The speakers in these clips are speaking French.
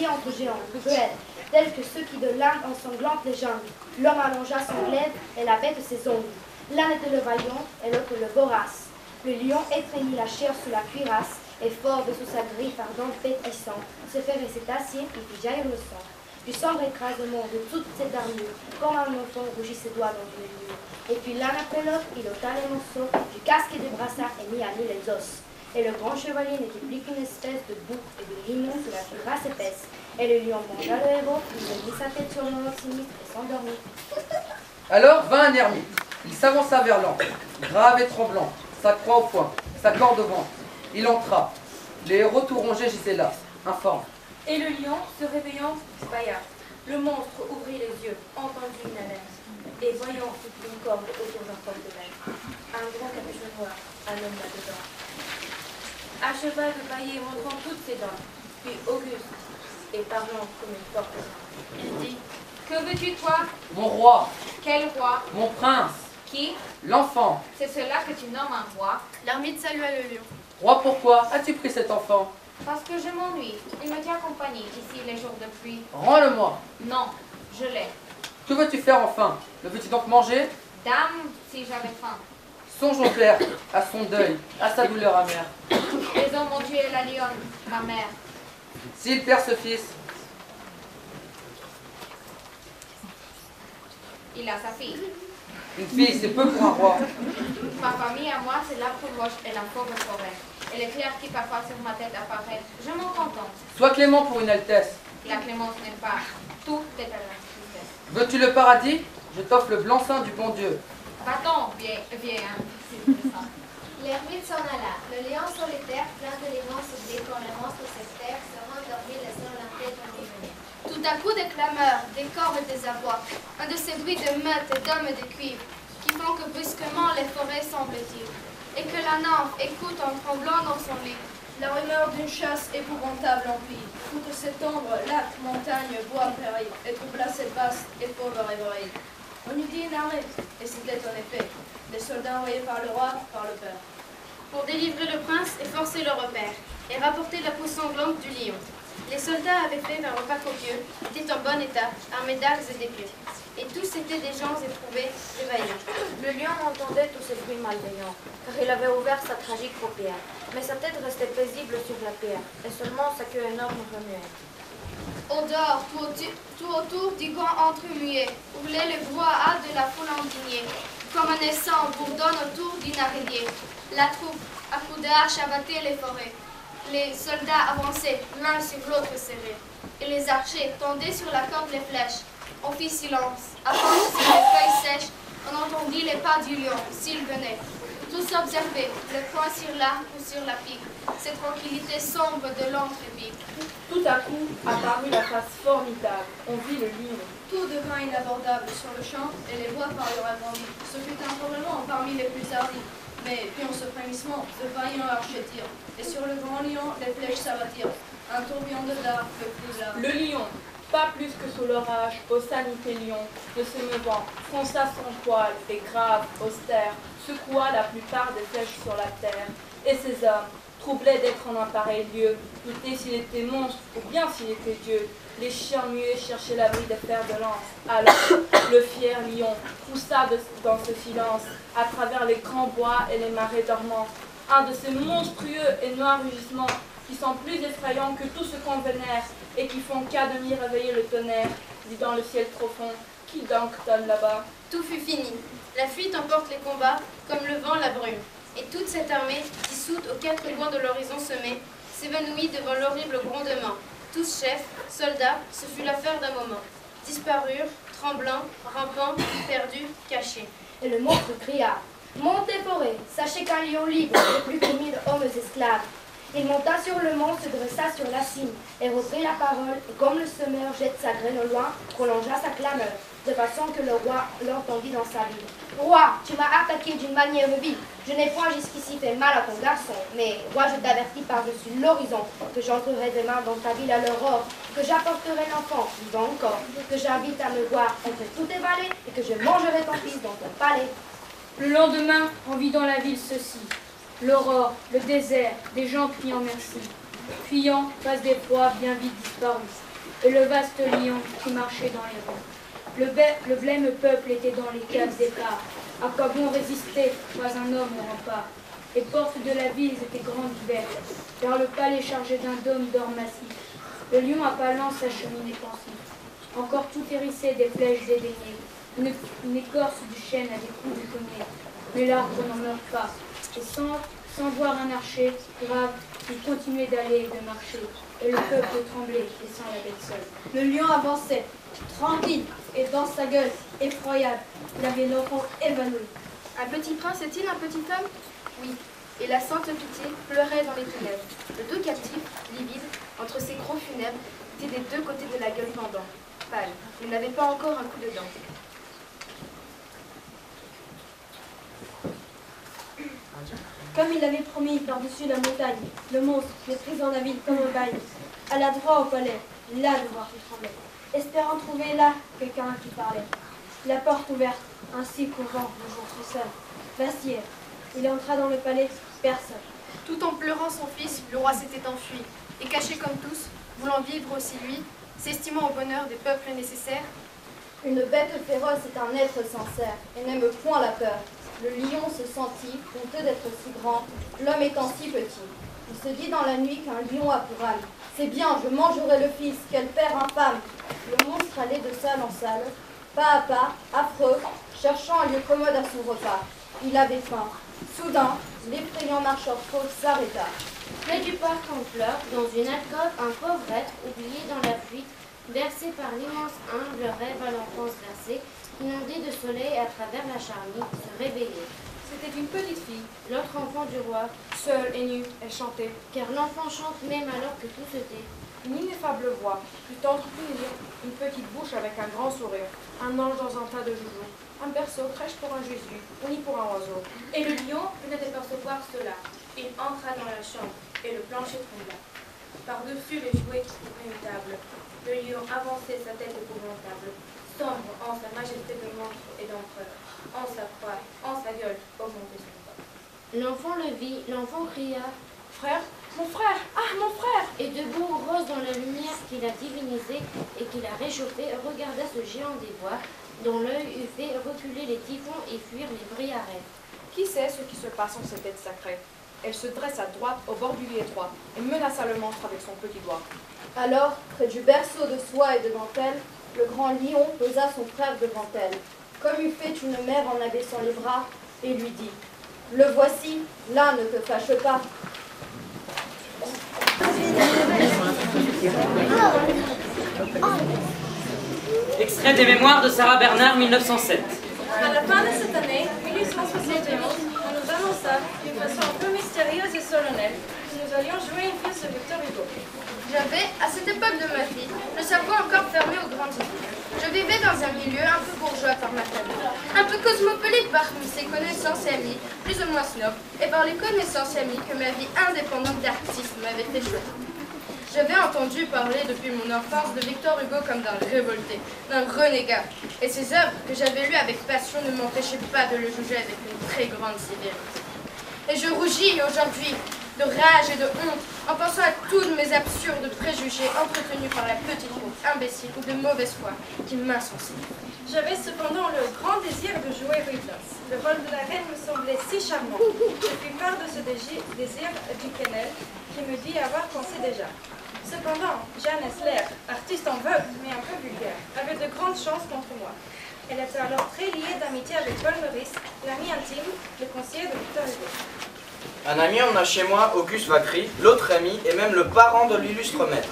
coursiers entre géants, cruels, tels que ceux qui de l'Inde ensanglantent les jungles. L'homme allongea son glaive et la bête ses ongles. L'un était le vaillant et l'autre le vorace. Le lion étreignit la chair sous la cuirasse, et fort de sous sa griffe ardente pétissant, se ferrait cet acier et fit jaillir le sang. Du sombre écrasement de toute cette armure, comme un enfant rougit ses doigts dans une mur. Et puis l'un après l'autre, il ôta les morceaux du casque et du brassard et mit à nu les os. Et le grand chevalier n'était plus qu'une espèce de bouc et de limon sous la cuirasse épaisse. Et le lion mangea le héros, il mit sa tête sur le sinistre et s'endormit. Alors vint un ermite. Il s'avança vers l'antre, grave et tremblant, sa croix au poing, sa corde au ventre. Il entra. Les héros tout rongés gisaient là, informes. Et le lion, se réveillant, bâilla. Le monstre ouvrit les yeux, entendit une haleine, et voyant une corde autour d'un corps de laine. Un grand capuchon noir, un homme là-dedans. Acheva de bâiller, montrant toutes ses dents, puis auguste, et parlant comme une porte. Il dit, que veux-tu toi? Mon roi, Quel roi? mon prince, Qui? l'enfant. C'est cela que tu nommes un roi? L'ermite salua le lion. Roi, pourquoi as-tu pris cet enfant? Parce que je m'ennuie. Il me tient compagnie ici les jours de pluie. Rends-le-moi. Non, je l'ai. Que veux-tu faire enfin? Le veux-tu donc manger? Dame, si j'avais faim. Songe au père, à son deuil, à sa douleur amère. Les hommes ont tué la lionne, ma mère. S'il perd ce fils, Il a sa fille. une fille, c'est peu pour un roi. Ma famille à moi, c'est l'arbre roche et la pauvre forêt. Et l'éclair qui parfois sur ma tête apparaît. Je m'en contente. Sois clément pour une altesse. La clémence n'est pas. Tout est à la tristesse. Veux-tu le paradis? Je t'offre le blanc-seing du bon Dieu. Va-t'en, vieil, hein. L'ermite s'en alla. Le lion solitaire, plein de l'immense blé quand les monstres sectaires se rendormis, laissant la tête en déjeuner. Tout à coup, des clameurs, des corps et des abois, un de ces bruits de meutes et d'hommes et de cuivres, qui font que brusquement les forêts semblent-ils, et que la nymphe écoute en tremblant dans son lit. La rumeur d'une chasse épouvantable emplit. Toute cette ombre, lac, montagne, bois, prairie, et troubla cette vaste et pauvre rêverie. On eût dit une armée, et c'était en effet des soldats envoyés par le roi, par le père. Pour délivrer le prince et forcer le repère, et rapporter la peau sanglante du lion. Les soldats avaient fait un repas copieux, étaient en bon état, armés d'arcs et d'épées. Et tous étaient des gens éprouvés et vaillants. Le lion entendait tous ces bruits malveillants, car il avait ouvert sa tragique paupière. Mais sa tête restait paisible sur la pierre, et seulement sa queue énorme remuait. Au dehors, tout autour du grand entremuet, hurlait le brouhaha de la foule indignée. Comme un essaim bourdonne autour d'une araignée. La troupe, à coups de hache, abattait les forêts. Les soldats avançaient, l'un sur l'autre serrés. Et les archers tendaient sur la corde les flèches. On fit silence. À force sur les feuilles sèches, on entendit les pas du lion, s'il venait. Tous observaient, le poing sur l'arc ou sur la pique, cette tranquillité sombre de l'ombre épique. Tout à coup apparut la face formidable. On vit le lion. Tout devint inabordable sur le champ et les voix parurent agrandies. Ce fut un hurlement parmi les plus hardis. Mais puis en ce frémissement, de vaillants archers tirent. Et sur le grand lion, les flèches s'abattirent. Un tourbillon de dards prit là. Le lion, pas plus que sous l'orage, au sanité lion, de se meuvant, fronça son poil et grave, austère, secoua la plupart des flèches sur la terre. Et ces hommes, troublés d'être en un pareil lieu, doutaient s'il était monstre ou bien s'il était Dieu. Les chiens muets cherchaient l'abri des fers de lance. Alors, le fier lion poussa dans ce silence, à travers les grands bois et les marais dormants, un de ces monstrueux et noirs rugissements qui sont plus effrayants que tout ce qu'on vénère et qui font qu'à demi réveiller le tonnerre, dit dans le ciel profond. Qui donc donne là-bas? Tout fut fini. La fuite emporte les combats, comme le vent la brume. Et toute cette armée, dissoute aux quatre coins de l'horizon semé, s'évanouit devant l'horrible grondement. Tous chefs, soldats, ce fut l'affaire d'un moment. Disparurent, tremblants, rampants, perdus, cachés. Et le monstre cria: Montez forêt, sachez qu'un lion libre n'est plus que 1000 hommes esclaves. Il monta sur le mont, se dressa sur la cime, et reprit la parole, et comme le semeur jette sa graine au loin, prolongea sa clameur, de façon que le roi l'entendit dans sa ville. Roi, tu m'as attaqué d'une manière vive. Je n'ai point jusqu'ici fait mal à ton garçon, mais roi, je t'avertis par-dessus l'horizon que j'entrerai demain dans ta ville à l'aurore, que j'apporterai l'enfant, vivant encore, que j'invite à me voir entre tous tes valets, et que je mangerai ton fils dans ton palais. Le lendemain, on vit dans la ville ceci: l'aurore, le désert, des gens criant merci. Fuyant, face des proies bien vite disparus. et le vaste lion qui marchait dans les rues. Le blême peuple était dans les caves écarts. À quoi bon résister, pas un homme au rempart. Les portes de la ville étaient grandes ouvertes, vers le palais chargé d'un dôme d'or massif. Le lion à pas lents s'acheminait pensif. Encore tout hérissé des flèches dédaignées. Une écorce du chêne à des coups de cognée. Mais l'arbre n'en meurt pas. Et sans voir un archer, grave, il continuait d'aller et de marcher. Et le peuple tremblait, laissant la bête seule. Le lion avançait, tranquille, et dans sa gueule, effroyable, il avait l'enfant évanoui. Un petit prince est-il un petit homme? Oui, et la sainte pitié pleurait dans les ténèbres. Le doux captif, livide, entre ses crocs funèbres, était des deux côtés de la gueule pendant, pâle. Il n'avait pas encore un coup de dent. Comme il l'avait promis par-dessus la montagne, le monstre, méprisant la ville comme un bail, alla droit au palais, là de voir qu'il tremblait, espérant trouver là quelqu'un qui parlait. La porte ouverte, ainsi qu'au vent, le jour fut seul, vacillait. Il entra dans le palais, personne. Tout en pleurant son fils, le roi s'était enfui, et caché comme tous, voulant vivre aussi lui, s'estimant au bonheur des peuples nécessaires. Une bête féroce est un être sincère, et n'aime point la peur. Le lion se sentit, honteux d'être si grand, l'homme étant si petit. Il se dit dans la nuit qu'un lion a pour âme. C'est bien, je mangerai le fils, quel père infâme. Le monstre allait de salle en salle, pas à pas, affreux, cherchant un lieu commode à son repas. Il avait faim. Soudain, l'effrayant marcheur fauve s'arrêta. Près du parc en fleurs, dans une alcôve, un pauvre être, oublié dans la fuite, bercé par l'immense humble rêve à l'enfance versée, inondé de soleil à travers la charmille, se réveillait. C'était une petite fille, L'autre enfant du roi, seule et nue, elle chantait. car l'enfant chante même alors que tout se tait. Une ineffable voix, plus tendre qu'une lyre, une petite bouche avec un grand sourire, un ange dans un tas de joujoux, un berceau, crèche pour un Jésus, ni pour un oiseau. Et le lion venait de percevoir cela. Il entra dans la chambre, et le plancher trembla. Par-dessus les jouets qui couvraient une table, le lion avançait sa tête épouvantable, sombre en sa majesté de monstre et d'empereur, en sa croix, en sa gueule, augmentait son corps. L'enfant le vit, l'enfant cria, Frère, mon frère, ah mon frère! et debout, rose dans la lumière qu'il a divinisée et qu'il a réchauffée, regarda ce géant des bois, dont l'œil eût fait reculer les typhons et fuir les briarets. Qui sait ce qui se passe en cette tête sacrée? Elle se dressa droite au bord du lit étroit et menaça le monstre avec son petit doigt. Alors, près du berceau de soie et de dentelle, le grand lion posa son frère devant elle, comme eût fait une mère en abaissant les bras, et lui dit « Le voici, là ne te fâche pas. » Extrait des mémoires de Sarah Bernard, 1907. À la fin de cette année, 1871, on nous annonça d'une façon un peu mystérieuse et solennelle que nous allions jouer une pièce de Victor Hugo. J'avais, à cette époque de ma vie, le cerveau encore fermé aux grandes idées. Je vivais dans un milieu un peu bourgeois par ma famille, un peu cosmopolite par ses connaissances et amis, plus ou moins snob, et par les connaissances et amis que ma vie indépendante d'artiste m'avait fait choisir. J'avais entendu parler depuis mon enfance de Victor Hugo comme d'un révolté, d'un renégat, et ses œuvres que j'avais lues avec passion ne m'empêchaient pas de le juger avec une très grande sévérité. Et je rougis aujourd'hui de rage et de honte en pensant à tous mes absurdes préjugés entretenus par la petite honte imbécile ou de mauvaise foi qui m'insensait. J'avais cependant le grand désir de jouer Rufus. Le rôle de la reine me semblait si charmant. Je fis part de ce désir à Duquesnel, qui me dit avoir pensé déjà. Cependant, Jeanne Esler, artiste en vogue, mais un peu vulgaire, avait de grandes chances contre moi. Elle était alors très liée d'amitié avec Paul Meurice, l'ami intime, le conseiller de Victor Hugo. Un ami en a chez moi, Auguste Vacry, l'autre ami et même le parent de l'illustre maître.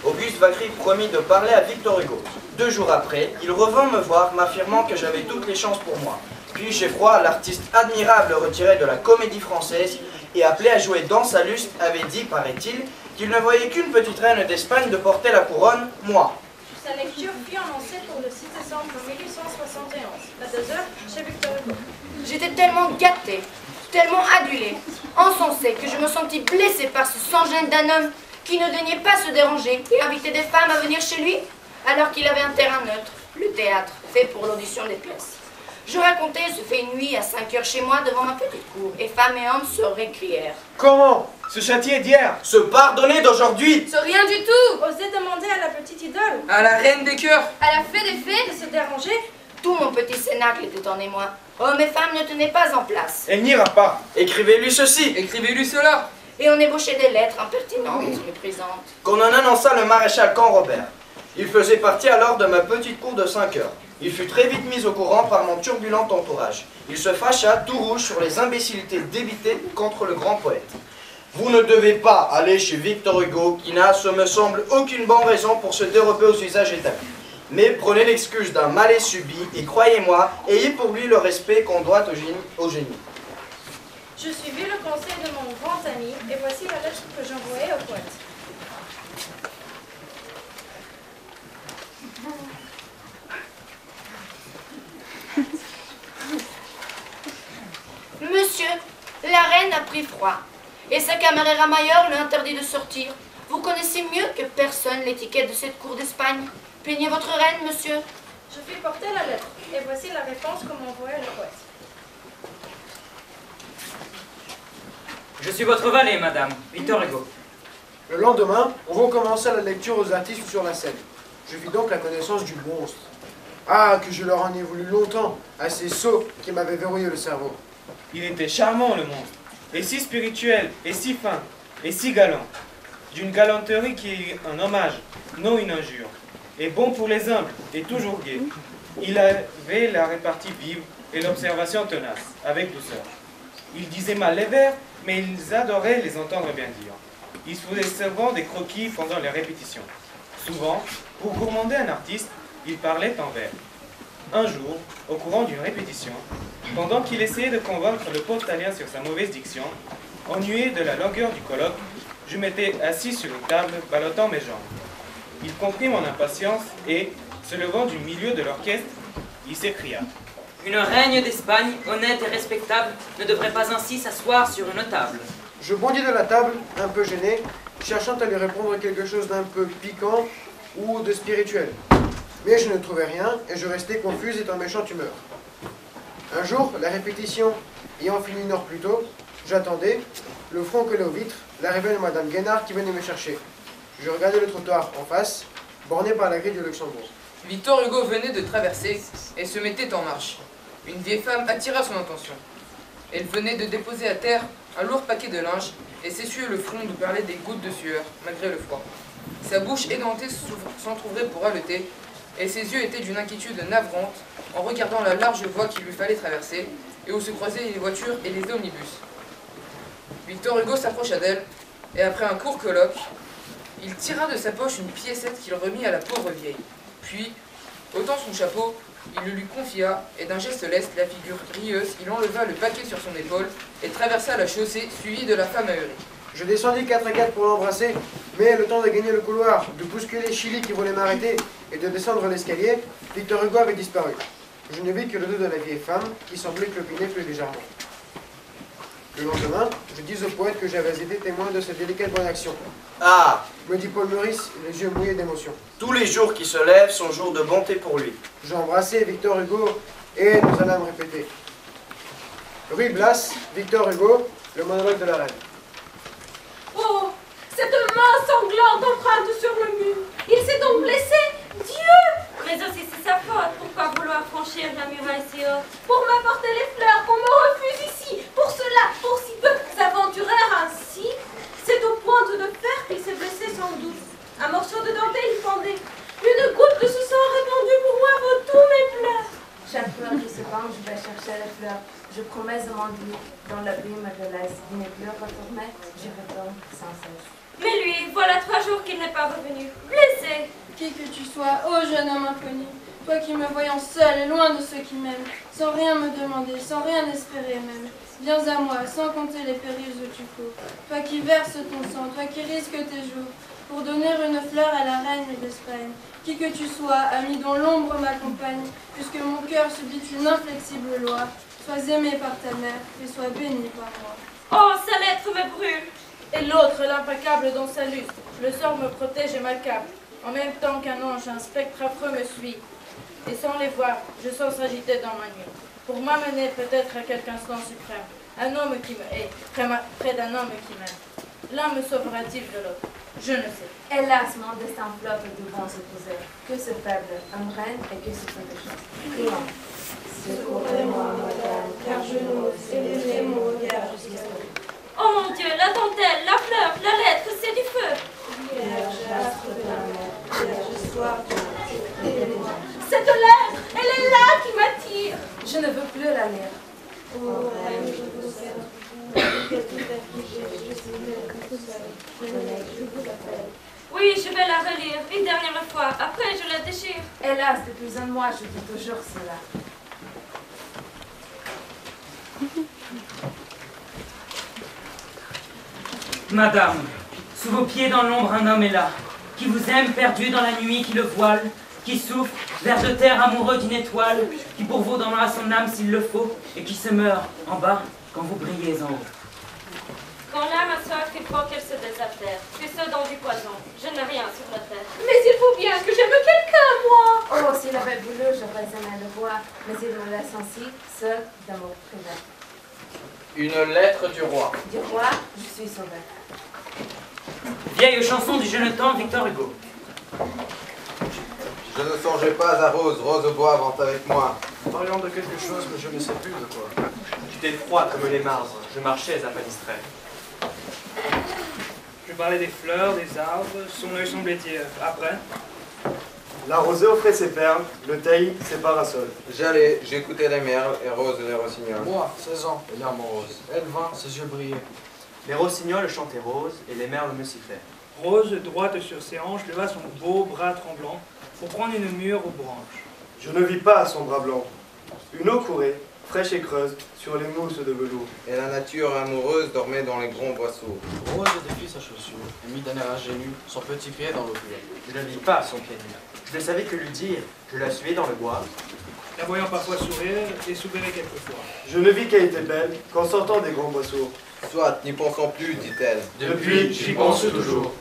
Auguste Vacry promit de parler à Victor Hugo. 2 jours après, il revint me voir, m'affirmant que j'avais toutes les chances pour moi. Puis Geoffroy, l'artiste admirable retiré de la comédie française et appelé à jouer dans sa luste, avait dit, paraît-il, qu'il ne voyait qu'une petite reine d'Espagne de porter la couronne, moi. Sa lecture fut annoncée pour le 6 décembre 1871, à 2h, chez Victor Hugo. J'étais tellement gâtée, tellement adulée, encensée, que je me sentis blessée par ce sans-gêne d'un homme qui ne daignait pas se déranger et inviter des femmes à venir chez lui, alors qu'il avait un terrain neutre, le théâtre, fait pour l'audition des pièces. Je racontais ce fait une nuit à 5 heures chez moi devant ma petite cour, et femmes et hommes se récrièrent. Comment? Se châtier d'hier. Se pardonner d'aujourd'hui. Ce rien du tout. Oser demander à la petite idole. À la reine des cœurs. À la fée des fées de se déranger. Tout mon petit cénacle était en émoi. Hommes et femmes ne tenaient pas en place. Elle n'ira pas. Écrivez-lui ceci. Écrivez-lui cela. Et on ébauchait des lettres impertinentes, méprisantes. Qu'on en annonça le maréchal Canrobert. Il faisait partie alors de ma petite cour de 5 heures. Il fut très vite mis au courant par mon turbulent entourage. Il se fâcha tout rouge sur les imbécilités débitées contre le grand poète. Vous ne devez pas aller chez Victor Hugo, qui n'a, ce me semble, aucune bonne raison pour se dérober aux usages établis. Mais prenez l'excuse d'un malaise subi et croyez-moi, ayez pour lui le respect qu'on doit au génie. Je suivis le conseil de mon grand ami et voici la lettre que j'envoyais au poète. Monsieur, la reine a pris froid et sa camarera Mayor lui interdit de sortir. Vous connaissez mieux que personne l'étiquette de cette cour d'Espagne. Plaignez votre reine, monsieur. Je fis porter la lettre et voici la réponse que m'envoyait le poète. Je suis votre valet, madame, Victor Hugo. Le lendemain, on recommença la lecture aux artistes sur la scène. Je fis donc la connaissance du monstre. Ah, que je leur en ai voulu longtemps, à ces sots qui m'avaient verrouillé le cerveau. Il était charmant, le monstre. Et si spirituel, et si fin, et si galant. D'une galanterie qui est un hommage, non une injure. Et bon pour les humbles, et toujours gai. Il avait la répartie vive et l'observation tenace, avec douceur. Il disait mal les vers, mais ils adoraient les entendre bien dire. Il se faisait souvent des croquis pendant les répétitions. Souvent, pour gourmander un artiste, il parlait en vers. Un jour, au courant d'une répétition, pendant qu'il essayait de convaincre le postalien sur sa mauvaise diction, ennuyé de la longueur du colloque, je m'étais assis sur une table, ballottant mes jambes. Il comprit mon impatience et, se levant du milieu de l'orchestre, il s'écria. Une reine d'Espagne, honnête et respectable, ne devrait pas ainsi s'asseoir sur une table. Je bondis de la table, un peu gêné, cherchant à lui répondre quelque chose d'un peu piquant ou de spirituel. Mais je ne trouvais rien et je restais confuse et en méchante humeur. Un jour, la répétition ayant fini une heure plus tôt, j'attendais, le front collé aux vitres, l'arrivée de Madame Guénard qui venait me chercher. Je regardais le trottoir en face, borné par la grille du Luxembourg. Victor Hugo venait de traverser et se mettait en marche. Une vieille femme attira son attention. Elle venait de déposer à terre un lourd paquet de linge et s'essuyait le front d'où perlaient des gouttes de sueur, malgré le froid. Sa bouche édentée s'entrouvrait pour haleter, et ses yeux étaient d'une inquiétude navrante en regardant la large voie qu'il lui fallait traverser et où se croisaient les voitures et les omnibus. Victor Hugo s'approcha d'elle et après un court colloque, il tira de sa poche une piécette qu'il remit à la pauvre vieille. Puis, ôtant son chapeau, il le lui confia et d'un geste leste, la figure rieuse, il enleva le paquet sur son épaule et traversa la chaussée suivi de la femme ahurie. Je descendis 4 à 4 pour l'embrasser, mais le temps de gagner le couloir, de bousculer Chili qui voulait m'arrêter et de descendre l'escalier, Victor Hugo avait disparu. Je ne vis que le dos de la vieille femme qui semblait clopiner plus légèrement. Le lendemain, je dis au poète que j'avais été témoin de cette délicate bonne action. Ah, me dit Paul Maurice, les yeux mouillés d'émotion. Tous les jours qui se lèvent sont jours de bonté pour lui. J'ai embrassé Victor Hugo et nous allâmes répéter. Rue Blas, Victor Hugo, le monologue de la reine. Oh, cette main sanglante empreinte sur le mur. Il s'est donc blessé. Dieu! Mais aussi c'est sa faute. Pourquoi vouloir franchir la muraille si haute? Pour m'apporter les fleurs qu'on me refuse ici. Pour cela, pour si peu s'aventurer ainsi. C'est au point de fer qu'il s'est blessé sans doute. Un morceau de dentelle y pendait. Une goutte de ce sang répandu pour moi vaut tous mes pleurs. Chaque fleur qui se pend, je vais chercher les fleurs. Je promets de m'enduire dans l'abîme de l'Est. Il n'est plus retourné, je retourne sans cesse. Mais lui, voilà 3 jours qu'il n'est pas revenu, blessé. Qui que tu sois, ô jeune homme inconnu, toi qui me voyant seul et loin de ceux qui m'aiment, sans rien me demander, sans rien espérer même, viens à moi, sans compter les périls où tu cours. Toi qui verses ton sang, toi qui risques tes jours, pour donner une fleur à la reine d'Espagne. Qui que tu sois, ami dont l'ombre m'accompagne, puisque mon cœur subit une inflexible loi, sois aimé par ta mère et sois béni par moi. Oh, sa lettre me brûle. Et l'autre, l'implacable dans sa lutte. Le sort me protège et m'accable. En même temps qu'un ange, un spectre affreux me suit. Et sans les voir, je sens s'agiter dans ma nuit. Pour m'amener peut-être à quelque instant suprême. Un homme qui me hait, près d'un homme qui m'aime. L'un me sauvera-t-il de l'autre? Je ne sais. Hélas, mon destin flotte de bons opposés. Que ce faible règne et que ce quelque chose. Prions. Secourez-moi, madame, car je n'ose élever mon regard jusqu'à vous. Oh mon Dieu, la dentelle, la fleur, la lettre, c'est du feu. Vierge astre de la mer, vierge soir de la Cette lettre, elle est là qui m'attire. Je ne veux plus la lire. Oh, reine, je vous aime. Oui, je vais la relire une dernière fois. Après, je la déchire. Hélas, depuis un mois, je dis toujours cela. Madame, sous vos pieds dans l'ombre, un homme est là, qui vous aime perdu dans la nuit, qui le voile, qui souffle, vers de terre amoureux d'une étoile, qui pour vous donnera son âme s'il le faut, et qui se meurt en bas quand vous brillez en haut. Quand l'âme a soif, il faut qu'elle se désaltère. Puiseux dans du poison, je n'ai rien sur la terre. Mais il faut bien que j'aime quelqu'un, moi. Oh, s'il avait voulu, j'aurais aimé le voir, mais il me laisse ainsi, seul, d'amour privé. Une lettre du roi. Du roi, je suis sauvé. Vieille chanson du jeune temps, Victor Hugo. Je ne songeais pas à Rose, Rose au bois vente avec moi. Parlions de quelque chose, mais je ne sais plus de quoi. J'étais froid comme les marbres, je marchais à pas distrait. Je parlais des fleurs, des arbres, son œil semblait dire. Après, la rosée offrait ses perles, le taillis ses parasols. J'allais, j'écoutais les merles et Rose les rossignols. Moi, 16 ans, et l'âme rose. Elle vint, ses yeux brillaient. Les rossignols chantaient rose et les merles me sifflaient. Rose, droite sur ses hanches, leva son beau bras tremblant pour prendre une mûre aux branches. Je ne vis pas son bras blanc. Une eau courait, fraîche et creuse, sur les mousses de velours. Et la nature amoureuse dormait dans les grands boisseaux. Rose défit sa chaussure et mit d'un air ingénu son petit pied dans l'eau pure. Je ne vis pas son pied nu. Je ne savais que lui dire. Je la suivais dans le bois. La voyant parfois sourire et soupirer quelquefois. Je ne vis qu'elle était belle qu'en sortant des grands boisseaux. Soit, n'y pensons plus, dit-elle. Depuis, j'y pense toujours.